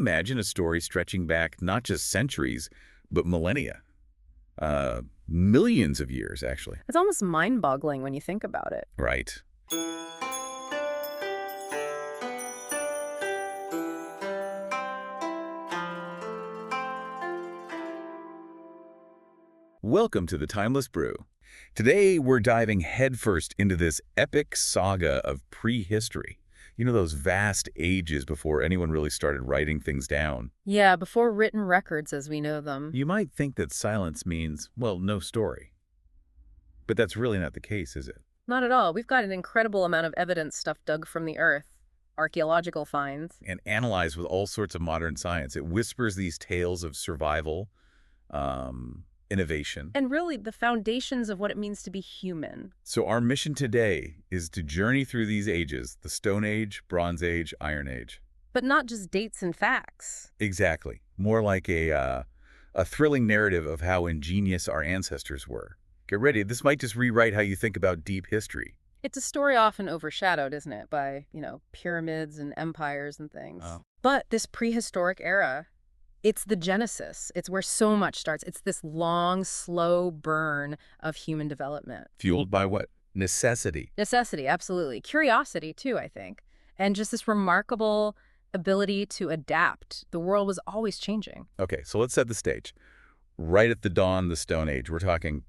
imagine a story stretching back not just centuries, but millennia? Millions of years, actually. It's almost mind-boggling when you think about it. Right. Welcome to the Timeless Brew. Today, we're diving headfirst into this epic saga of prehistory. You know, those vast ages before anyone really started writing things down. Yeah, before written records as we know them. You might think that silence means, well, no story. But that's really not the case, is it? Not at all. We've got an incredible amount of evidence stuff dug from the earth. Archaeological finds. And analyzed with all sorts of modern science. It whispers these tales of survival, innovation. And really, the foundations of what it means to be human. So our mission today is to journey through these ages, the Stone Age, Bronze Age, Iron Age. But not just dates and facts. Exactly. More like a thrilling narrative of how ingenious our ancestors were. Get ready. This might just rewrite how you think about deep history. It's a story often overshadowed, isn't it, by, pyramids and empires and things. Oh. But this prehistoric era, it's the genesis. It's where so much starts. It's this long, slow burn of human development. Fueled by what? Necessity. Necessity, absolutely. Curiosity, too, I think. And just this remarkable ability to adapt. The world was always changing. Okay, so let's set the stage. Right at the dawn of the Stone Age, we're talking,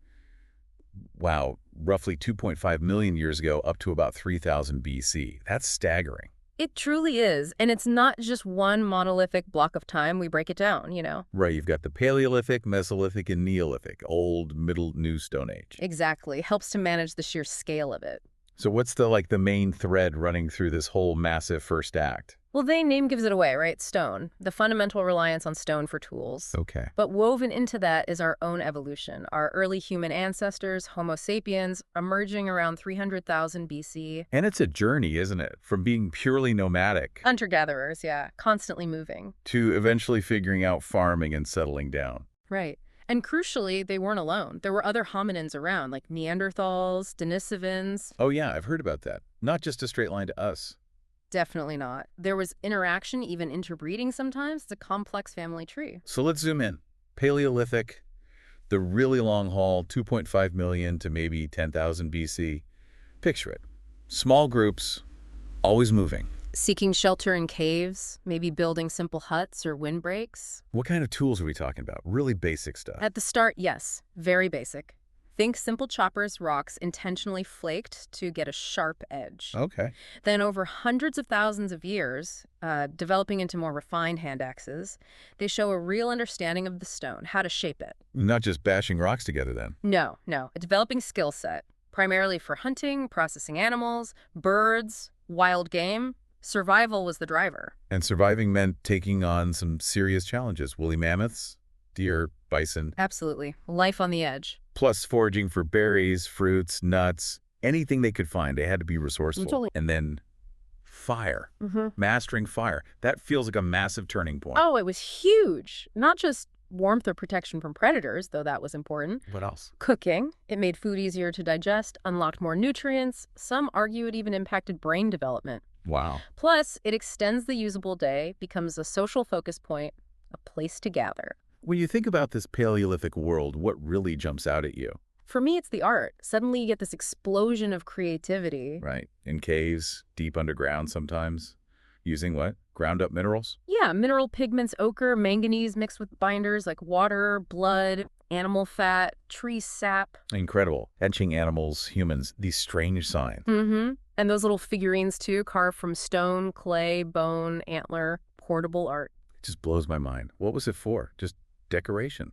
wow, roughly 2.5 million years ago up to about 3000 BC. That's staggering. It truly is. And it's not just one monolithic block of time. We break it down, Right, you've got the Paleolithic, Mesolithic, and Neolithic, Old, Middle, New Stone Age. Exactly. Helps to manage the sheer scale of it. So what's the main thread running through this whole massive first act? Well, the name gives it away, right? Stone. The fundamental reliance on stone for tools. Okay. But woven into that is our own evolution. Our early human ancestors, Homo sapiens, emerging around 300,000 BC. And it's a journey, isn't it? From being purely nomadic Hunter-gatherers, yeah, constantly moving. to eventually figuring out farming and settling down. Right. And crucially, they weren't alone. There were other hominins around, like Neanderthals, Denisovans. Oh yeah, I've heard about that. Not just a straight line to us. Definitely not. There was interaction, even interbreeding sometimes. It's a complex family tree. So let's zoom in. Paleolithic, the really long haul, 2.5 million to maybe 10,000 BC. Picture it. Small groups, always moving. Seeking shelter in caves, maybe building simple huts or windbreaks. What kind of tools are we talking about? Really basic stuff. At the start, yes, very basic. Think simple choppers, rocks intentionally flaked to get a sharp edge. Okay. Then over hundreds of thousands of years, developing into more refined hand axes, they show a real understanding of the stone, how to shape it. Not just bashing rocks together then. No, a developing skill set, primarily for hunting, processing animals, birds, wild game. Survival was the driver. And surviving meant taking on some serious challenges. Woolly mammoths, deer, bison. Absolutely. Life on the edge. Plus foraging for berries, fruits, nuts, anything they could find. They had to be resourceful. Totally. And then fire. Mastering fire. That feels like a massive turning point. Oh, it was huge. Not just warmth or protection from predators, though that was important. What else? Cooking. It made food easier to digest, unlocked more nutrients. Some argue it even impacted brain development. Wow. Plus, it extends the usable day, becomes a social focus point, a place to gather. When you think about this Paleolithic world, what really jumps out at you? For me, it's the art. Suddenly you get this explosion of creativity. Right. In caves, deep underground sometimes. Using what? Ground up minerals? Yeah, mineral pigments, ochre, manganese mixed with binders like water, blood, animal fat, tree sap. Incredible. Etching animals, humans, these strange signs. And those little figurines, too, carved from stone, clay, bone, antler, portable art. It just blows my mind. What was it for? Just decoration?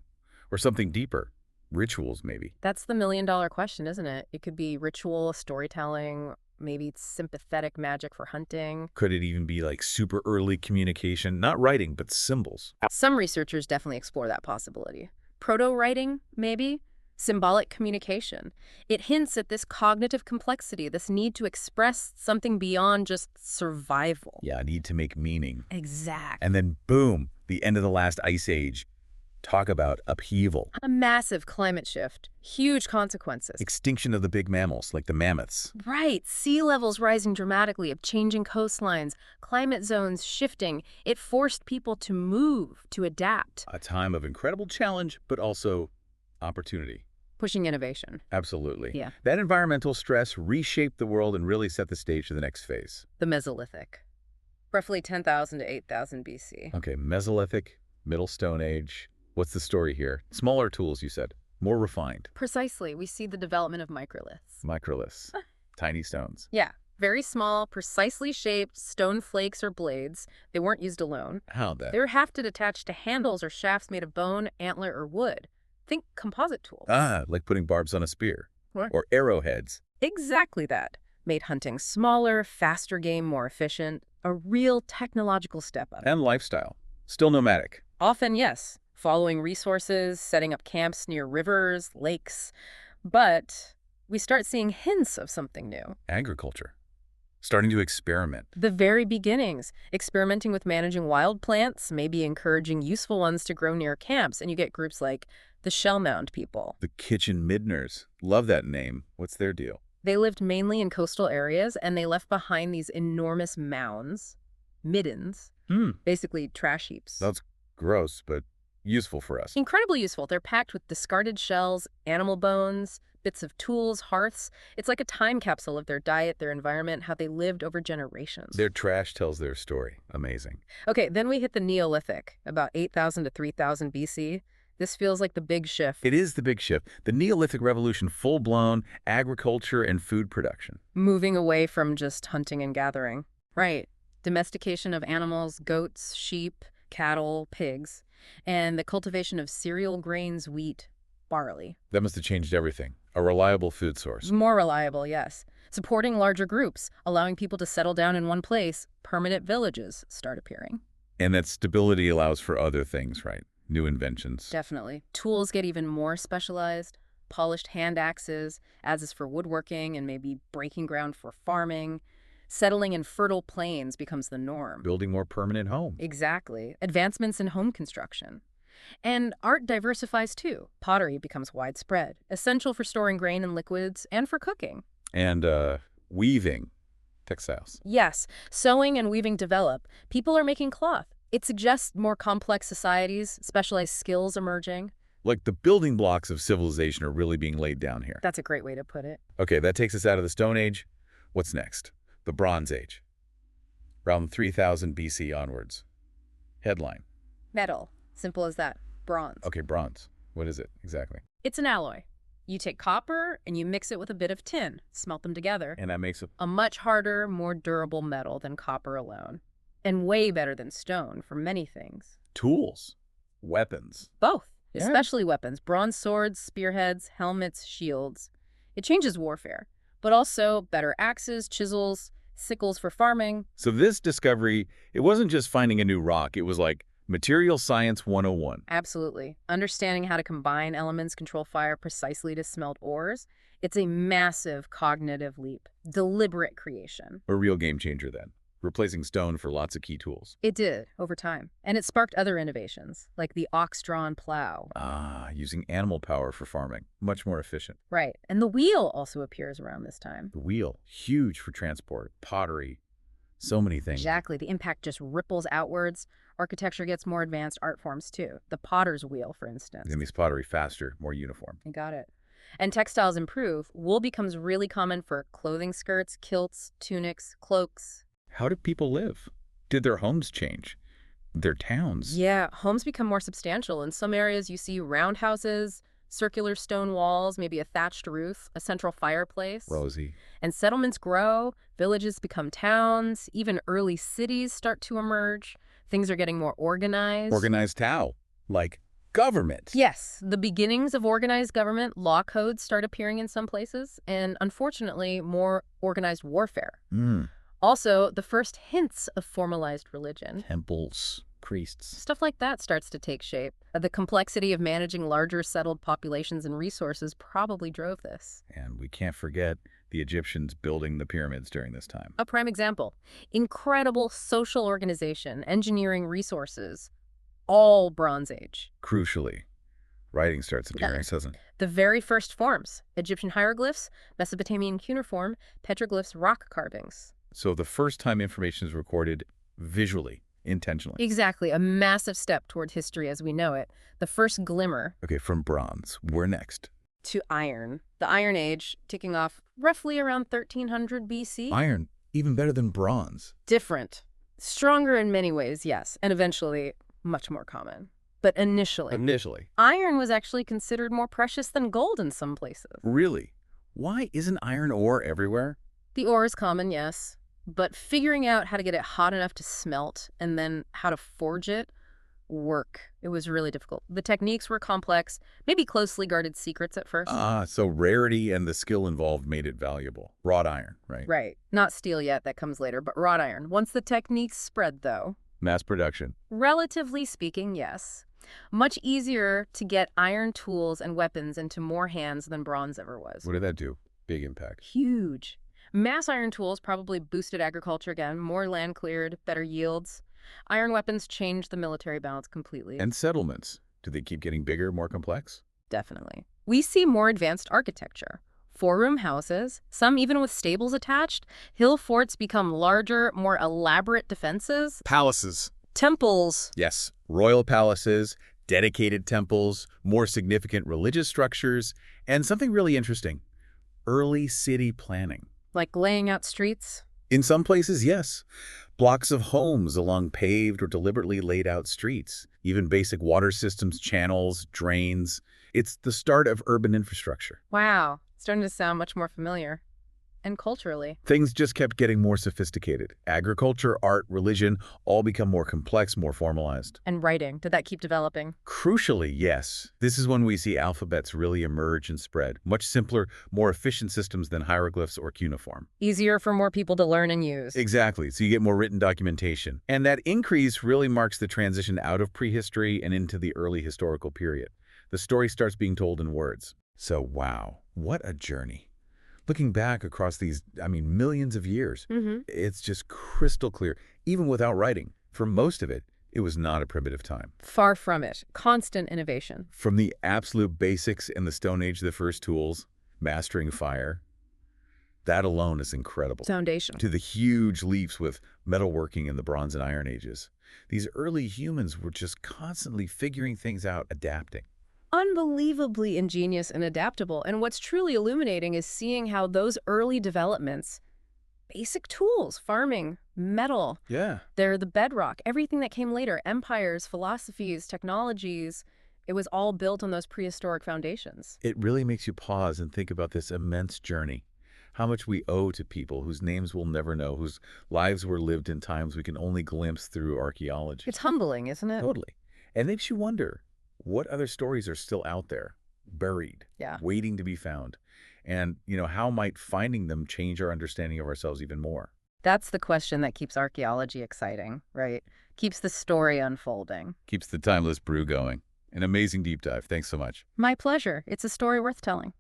Or something deeper? Rituals, maybe? That's the million-dollar question, isn't it? It could be ritual, storytelling, maybe it's sympathetic magic for hunting. Could it even be like super early communication? Not writing, but symbols. Some researchers definitely explore that possibility. Proto-writing, maybe? Symbolic communication. It hints at this cognitive complexity, this need to express something beyond just survival. Yeah, need to make meaning. Exactly. And then boom, the end of the last ice age. Talk about upheaval. A massive climate shift, huge consequences. Extinction of the big mammals, like the mammoths. Right, sea levels rising dramatically, of changing coastlines, climate zones shifting. It forced people to move, to adapt. A time of incredible challenge, but also opportunity. Pushing innovation. Absolutely. Yeah. That environmental stress reshaped the world and really set the stage for the next phase. The Mesolithic. Roughly 10,000 to 8,000 BC. Okay, Mesolithic, Middle Stone Age. What's the story here? Smaller tools, you said. More refined. Precisely, we see the development of microliths. Microliths. Tiny stones. Yeah, very small, precisely shaped stone flakes or blades. They weren't used alone. How that? They were hafted attached to handles or shafts made of bone, antler, or wood. Think composite tools. Ah, like putting barbs on a spear. What? Or arrowheads. Exactly that. Made hunting smaller, faster game more efficient. A real technological step up. And lifestyle. Still nomadic. Often, yes. Following resources, setting up camps near rivers, lakes. But we start seeing hints of something new. Agriculture. Starting to experiment. The very beginnings, experimenting with managing wild plants, maybe encouraging useful ones to grow near camps, and you get groups like the Shell Mound people. The Kitchen Midners. Love that name. What's their deal? They lived mainly in coastal areas, and they left behind these enormous mounds, middens, basically trash heaps. That's gross, but useful for us. Incredibly useful. They're packed with discarded shells, animal bones, bits of tools, hearths. It's like a time capsule of their diet, their environment, how they lived over generations. Their trash tells their story. Amazing. Okay, then we hit the Neolithic, about 8,000 to 3,000 BC. This feels like the big shift. It is the big shift. The Neolithic Revolution, full-blown agriculture and food production. Moving away from just hunting and gathering. Right. Domestication of animals, goats, sheep, cattle, pigs, and the cultivation of cereal grains, wheat, barley. That must have changed everything. A reliable food source. More reliable, yes. Supporting larger groups, allowing people to settle down in one place, permanent villages start appearing. And that stability allows for other things, right? New inventions. Definitely. Tools get even more specialized. Polished hand axes, adzes for woodworking and maybe breaking ground for farming. Settling in fertile plains becomes the norm. Building more permanent homes. Exactly. Advancements in home construction. And art diversifies too. Pottery becomes widespread, essential for storing grain and liquids and for cooking. And weaving. Textiles. Yes, sewing and weaving develop. People are making cloth. It suggests more complex societies, specialized skills emerging. Like the building blocks of civilization are really being laid down here. That's a great way to put it. Okay, that takes us out of the Stone Age. What's next? The Bronze Age. Around 3000 BC onwards. Headline. Metal. Simple as that. Bronze. Okay, bronze. What is it exactly? It's an alloy. You take copper and you mix it with a bit of tin, smelt them together. And that makes A much harder, more durable metal than copper alone. And way better than stone for many things. tools, weapons. Both. Yeah. Especially weapons. Bronze swords, spearheads, helmets, shields. It changes warfare. But also better axes, chisels, sickles for farming. So this discovery, it wasn't just finding a new rock. It was like Material Science 101. Absolutely. Understanding how to combine elements, control fire precisely to smelt ores. It's a massive cognitive leap. Deliberate creation. A real game changer then, replacing stone for lots of key tools. It did, over time. And it sparked other innovations, like the ox-drawn plow. Using animal power for farming. Much more efficient. Right. And the wheel also appears around this time. The wheel, huge for transport, pottery, so many things. Exactly. The impact just ripples outwards. Architecture gets more advanced, art forms too. The potter's wheel, for instance. It makes pottery faster, more uniform. You got it. And textiles improve. Wool becomes really common for clothing skirts, kilts, tunics, cloaks. How did people live? Did their homes change? Their towns? Yeah, homes become more substantial. In some areas, you see roundhouses, circular stone walls, maybe a thatched roof, a central fireplace. Rosie. And settlements grow, villages become towns, even early cities start to emerge. Things are getting more organized. Organized how? Like government. Yes, the beginnings of organized government, law codes start appearing in some places, and unfortunately, more organized warfare. Also, the first hints of formalized religion. Temples, priests. Stuff like that starts to take shape. The complexity of managing larger settled populations and resources probably drove this. And we can't forget the Egyptians building the pyramids during this time. A prime example. Incredible social organization, engineering resources, all Bronze Age. Crucially, writing starts appearing, doesn't it? The very first forms, Egyptian hieroglyphs, Mesopotamian cuneiform, petroglyphs, rock carvings. So the first time information is recorded visually, intentionally. Exactly, a massive step toward history as we know it. The first glimmer Okay, from bronze, where next? to iron. The Iron Age, ticking off roughly around 1300 BC. Iron, even better than bronze. Different. Stronger in many ways, yes, and eventually much more common. But initially, iron was actually considered more precious than gold in some places. Really? Why isn't iron ore everywhere? The ore is common, yes, but figuring out how to get it hot enough to smelt and then how to forge it, it was really difficult. The techniques were complex, maybe closely guarded secrets at first. So rarity and the skill involved made it valuable. Wrought iron, right? Right. Not steel yet, that comes later, but wrought iron. Once the techniques spread, though. Mass production. Relatively speaking, yes. Much easier to get iron tools and weapons into more hands than bronze ever was. What did that do? Big impact. Huge. Mass iron tools probably boosted agriculture again, more land cleared, better yields. Iron weapons changed the military balance completely. And settlements. Do they keep getting bigger, more complex? Definitely. We see more advanced architecture. Four-room houses, some even with stables attached. Hill forts become larger, more elaborate defenses. Palaces. Temples. Yes. Royal palaces, dedicated temples, more significant religious structures, and something really interesting. Early city planning. Like laying out streets. In some places, yes. Blocks of homes along paved or deliberately laid out streets. Even basic water systems, channels, drains. It's the start of urban infrastructure. Wow. Starting to sound much more familiar. And culturally. Things just kept getting more sophisticated. Agriculture, art, religion, all become more complex, more formalized. And writing. Did that keep developing? Crucially, yes. This is when we see alphabets really emerge and spread. Much simpler, more efficient systems than hieroglyphs or cuneiform. Easier for more people to learn and use. Exactly. So you get more written documentation. And that increase really marks the transition out of prehistory and into the early historical period. The story starts being told in words. So, wow, what a journey. Looking back across these, millions of years, it's just crystal clear, even without writing. For most of it, it was not a primitive time. Far from it. Constant innovation. From the absolute basics in the Stone Age, the first tools, mastering fire, that alone is incredible. Foundation. To the huge leaps with metalworking in the Bronze and Iron Ages. These early humans were just constantly figuring things out, adapting. Unbelievably ingenious and adaptable. And what's truly illuminating is seeing how those early developments, basic tools, farming, metal, they're the bedrock. Everything that came later, empires, philosophies, technologies, it was all built on those prehistoric foundations. It really makes you pause and think about this immense journey. How much we owe to people whose names we'll never know, whose lives were lived in times we can only glimpse through archaeology. It's humbling, isn't it? Totally. And it makes you wonder, what other stories are still out there, buried, waiting to be found? And, how might finding them change our understanding of ourselves even more? That's the question that keeps archaeology exciting, right? Keeps the story unfolding. Keeps the timeless brew going. An amazing deep dive. Thanks so much. My pleasure. It's a story worth telling.